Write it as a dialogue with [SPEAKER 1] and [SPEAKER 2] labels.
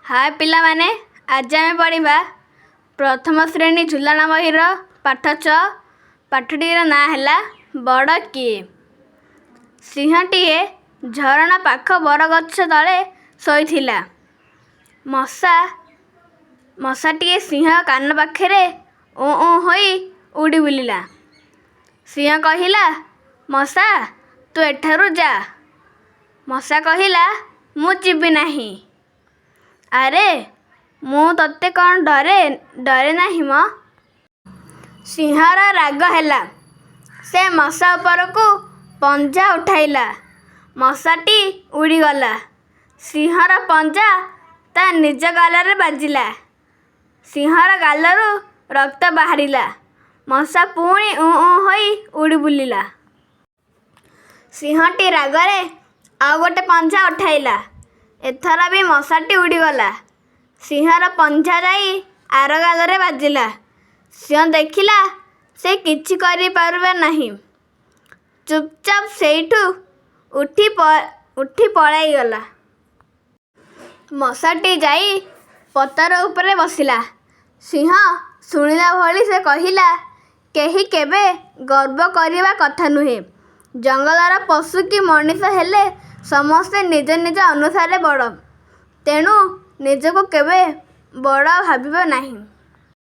[SPEAKER 1] हाय पिलामाने, आज आमे पढ़िबा प्रथम श्रेणी झुलना बहिर पाठ 6 पाठटीर ना हैला बड़ किए। सिंहटीए झरणा पाख बरगछ तले शोइथिला। मशाटीए सिंह कान पाखरे ऊ ऊ होई उड़ी बुलिला। सिंह कहिला, मशा तू एठारु जा। मशा कहिला, मु जीबी नाही। अरे मु तते कौन डरे नाही म। सिंहर राग हैला। से मशा उपरकू पंजा उठाइला। मशाटी उड़ीगला। सिंहर पंजा ता निज गालरे बाजिला। सिंहर गालरू रक्त बाहरिला। मशा पुणी ऊ ऊ होई उड़ी बुलिला। सिंहटी रागरे आउ गोटे पंजा उठाइला। एथर भी मशाटी उड़ीगला। सिंहर पंजा जाई आर गालरे बाजिला। सिंह देखिला से किछि करि पारुबे नाही। चुपचाप सेठू उठी पलाई गला। मशाटी जाई पतर उपरे बसिला। सिंह शुणिला भली से कहिला, केही केबे गर्व करिबा कथा नुहे। जंगलर पशु कि मनीष हेले समस्ते निज निज अनुसारे बड़। तेणु निजको केबे बड़ भाबिबो नाही।